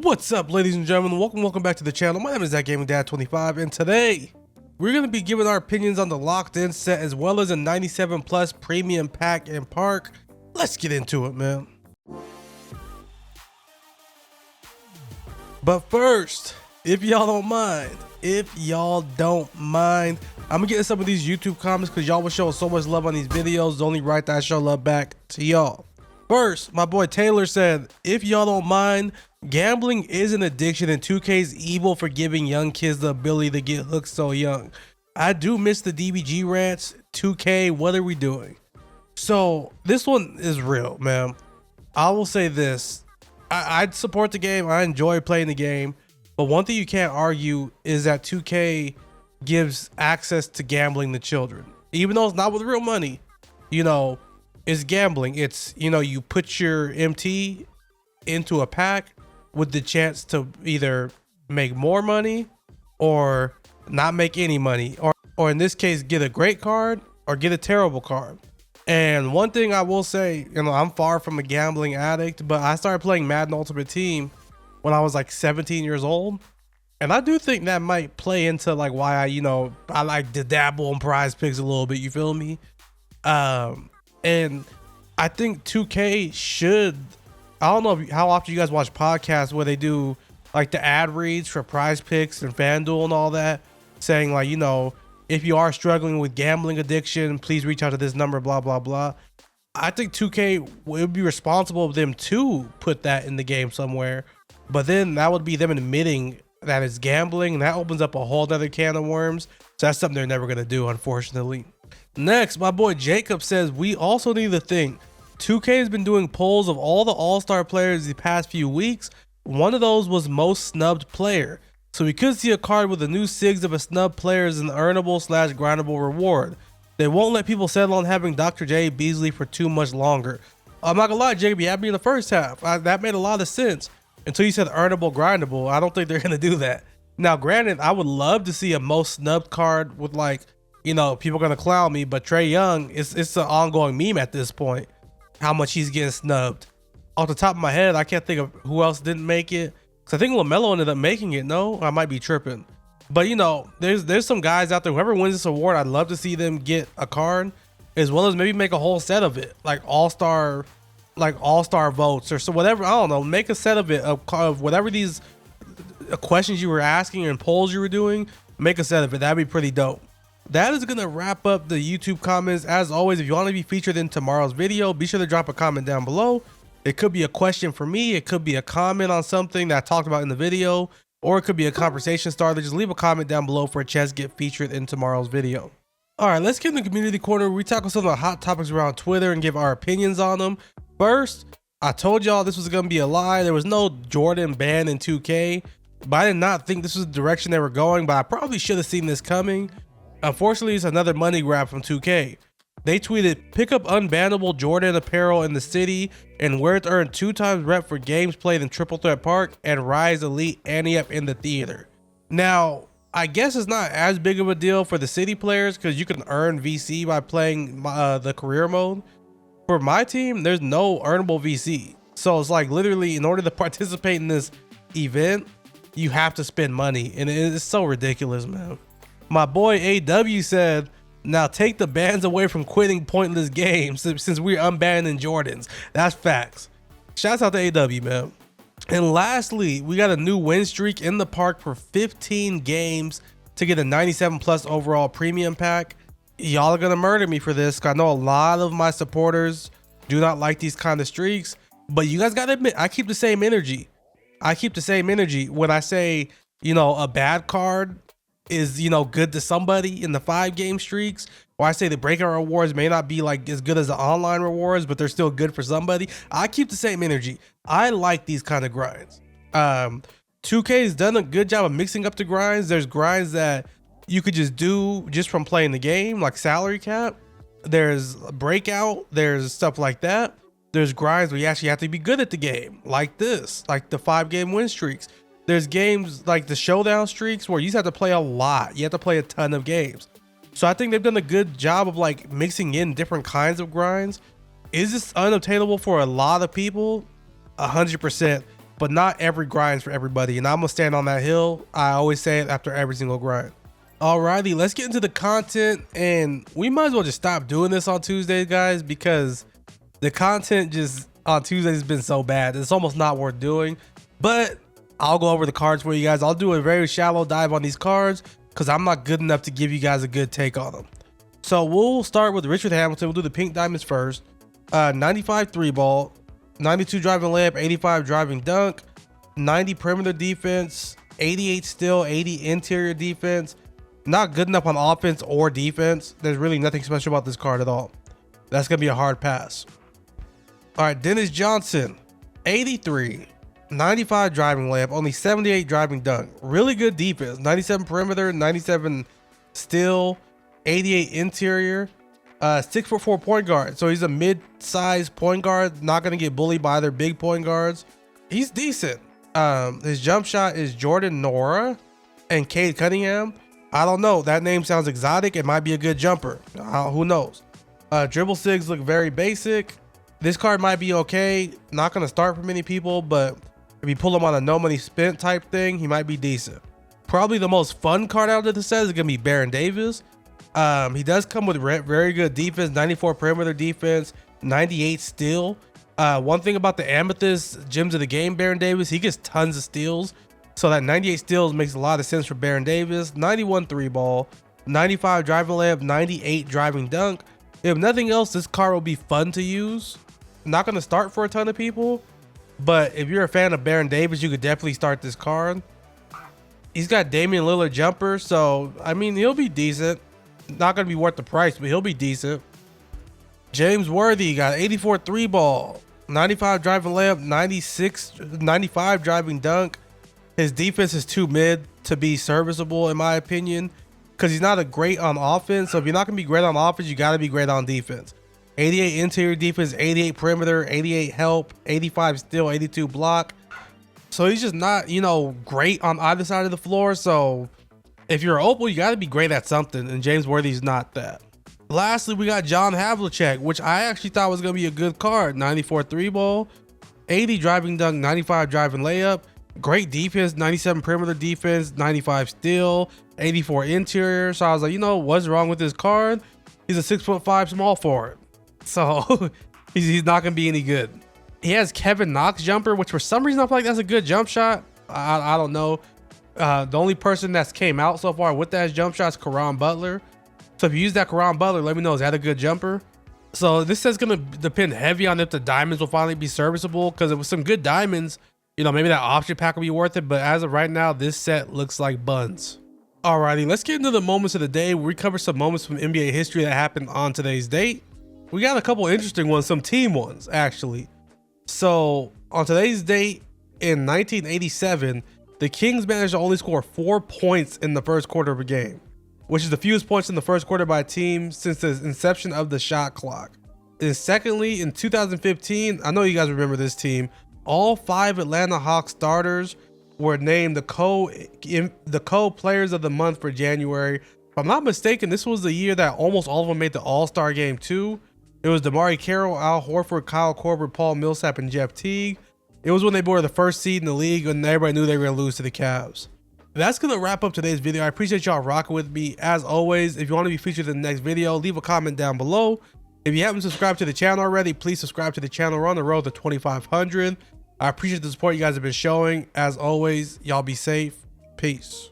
What's up, ladies and gentlemen? Welcome back to the channel. My name is ThatGamingDad25, and today we're going to be giving our opinions on the locked in set as well as a 97 plus premium pack and park. Let's get into it, man. But first, if y'all don't mind, I'm gonna get some of these YouTube comments because y'all was showing so much love on these videos. It's only right that I show love back to y'all. First, my boy Taylor said, if y'all don't mind, gambling is an addiction and 2K's evil for giving young kids the ability to get hooked so young. I do miss the DBG rants. 2K, what are we doing? So this one is real, man. I will say this. I support the game. I enjoy playing the game. But one thing you can't argue is that 2K gives access to gambling to children. Even though it's not with real money, you know, it's gambling. It's, you know, you put your MT into a pack with the chance to either make more money or not make any money, or in this case, get a great card or get a terrible card. And one thing I will say, you know, I'm far from a gambling addict, but I started playing Madden Ultimate Team when I was like 17 years old. And I do think that might play into like why I like to dabble in prize picks a little bit, you feel me? And I think 2K should, I don't know how often you guys watch podcasts where they do like the ad reads for prize picks and FanDuel and all that, saying like, you know, if you are struggling with gambling addiction, please reach out to this number, blah, blah, blah. I think 2K would be responsible of them to put that in the game somewhere, but then that would be them admitting that it's gambling, and that opens up a whole other can of worms. So that's something they're never going to do, unfortunately. Next, my boy Jacob says, we also need to think 2K has been doing polls of all the all-star players the past few weeks. One of those was most snubbed player. So we could see a card with the new SIGs of a snubbed player as an earnable / grindable reward. They won't let people settle on having Dr. J Beasley for too much longer. I'm not gonna lie, Jacob, you had me in the first half. That made a lot of sense until you said earnable, grindable. I don't think they're gonna do that. Now, granted, I would love to see a most snubbed card with, like, you know, people gonna clown me, but Trey Young, it's an ongoing meme at this point, how much he's getting snubbed. Off the top of my head, I can't think of who else didn't make it. Cause I think LaMelo ended up making it. No, I might be tripping. But you know, there's some guys out there, whoever wins this award, I'd love to see them get a card, as well as maybe make a whole set of it, like all-star votes or so, whatever. I don't know, make a set of it of whatever these questions you were asking and polls you were doing, make a set of it. That'd be pretty dope. That is gonna wrap up the YouTube comments. As always, if you want to be featured in tomorrow's video, be sure to drop a comment down below. It could be a question for me, it could be a comment on something that I talked about in the video, or it could be a conversation starter. Just leave a comment down below for a chance to get featured in tomorrow's video. All right, let's get in the community corner. We tackle some of the hot topics around Twitter and give our opinions on them. First, I told y'all this was gonna be a lie. There was no Jordan ban in 2K, but I did not think this was the direction they were going, but I probably should have seen this coming. Unfortunately, it's another money grab from 2K. They tweeted, pick up unbannable Jordan apparel in the city and wear it to earn 2 times rep for games played in Triple Threat Park and Rise Elite ante-up in the theater. Now, I guess it's not as big of a deal for the city players because you can earn VC by playing the career mode. For my team, there's no earnable VC. So it's like literally in order to participate in this event, you have to spend money, and it's so ridiculous, man. My boy AW said, now take the bans away from quitting pointless games since we're unbanning Jordans. That's facts. Shouts out to AW, man. And lastly, we got a new win streak in the park for 15 games to get a 97 plus overall premium pack. Y'all are gonna murder me for this, because I know a lot of my supporters do not like these kind of streaks, but you guys gotta admit, I keep the same energy. When I say, you know, a bad card is, you know, good to somebody in the 5-game streaks, or I say the breakout rewards may not be like as good as the online rewards, but they're still good for somebody. I keep the same energy. I like these kind of grinds. 2K has done a good job of mixing up the grinds. There's grinds that you could just do just from playing the game, like salary cap. There's breakout, there's stuff like that. There's grinds where you actually have to be good at the game, like this, like the 5-game win streaks. There's games like the showdown streaks where you just have to play a lot. You have to play a ton of games. So I think they've done a good job of like mixing in different kinds of grinds. Is this unobtainable for a lot of people? 100%. but not every grind's for everybody. And I'm gonna stand on that hill. I always say it after every single grind. Alrighty, let's get into the content, and we might as well just stop doing this on Tuesdays, guys, because the content just on Tuesdays has been so bad. It's almost not worth doing. But I'll go over the cards for you guys. I'll do a very shallow dive on these cards because I'm not good enough to give you guys a good take on them. So we'll start with Richard Hamilton. We'll do the pink diamonds first. 95 3 ball, 92 driving layup, 85 driving dunk, 90 perimeter defense, 88 steal, 80 interior defense. Not good enough on offense or defense. There's really nothing special about this card at all. That's gonna be a hard pass. All right, Dennis Johnson, 83, 95 driving layup, only 78 driving dunk. Really good defense, 97 perimeter, 97 steal, 88 interior, 6'4" point guard. So he's a mid-sized point guard, not gonna get bullied by other big point guards. He's decent. His jump shot is Jordan Nora and Cade Cunningham. I don't know. That name sounds exotic. It might be a good jumper. Who knows? Dribble sigs look very basic. This card might be okay. Not going to start for many people, but if you pull him on a no money spent type thing, he might be decent. Probably the most fun card out of the set is going to be Baron Davis. He does come with very good defense, 94 perimeter defense, 98 steal. One thing about the Amethyst Gems of the Game Baron Davis, he gets tons of steals. So that 98 steals makes a lot of sense for Baron Davis. 91 3 ball, 95 driving layup, 98 driving dunk. If nothing else, this card will be fun to use. Not going to start for a ton of people, but if you're a fan of Baron Davis, you could definitely start this card. He's got Damian Lillard jumper, so I mean, he'll be decent. Not going to be worth the price, but he'll be decent. James Worthy got 84 3 ball, 95 driving layup, 95 driving dunk. His defense is too mid to be serviceable, in my opinion, because he's not a great on offense. So if you're not going to be great on offense, you got to be great on defense. 88 interior defense, 88 perimeter, 88 help, 85 steal, 82 block. So he's just not, you know, great on either side of the floor. So if you're Opal, you got to be great at something, and James Worthy's not that. Lastly, we got John Havlicek, which I actually thought was going to be a good card. 94 3 ball, 80 driving dunk, 95 driving layup. Great defense, 97 perimeter defense, 95 steal, 84 interior. So I was like, you know, what's wrong with this card? He's a 6'5" small forward. So he's not going to be any good. He has Kevin Knox jumper, which for some reason I feel like that's a good jump shot. I don't know. The only person that's came out so far with that jump shot is Caron Butler. So if you use that Caron Butler, let me know, is that a good jumper? So this is going to depend heavy on if the diamonds will finally be serviceable, because with some good diamonds, you know, maybe that option pack will be worth it, but as of right now, this set looks like buns. Alrighty, let's get into the moments of the day. We cover some moments from NBA history that happened on today's date. We got a couple interesting ones, some team ones, actually. So, on today's date, in 1987, the Kings managed to only score 4 points in the first quarter of a game, which is the fewest points in the first quarter by a team since the inception of the shot clock. And secondly, in 2015, I know you guys remember this team, all 5 Atlanta Hawks starters were named the co-players of the month for January. If I'm not mistaken, this was the year that almost all of them made the All-Star game too. It was DeMarre Carroll, Al Horford, Kyle Korver, Paul Millsap, and Jeff Teague. It was when they were the first seed in the league and everybody knew they were going to lose to the Cavs. That's going to wrap up today's video. I appreciate y'all rocking with me. As always, if you want to be featured in the next video, leave a comment down below. If you haven't subscribed to the channel already, please subscribe to the channel. We're on the road to 2,500. I appreciate the support you guys have been showing. As always, y'all be safe. Peace.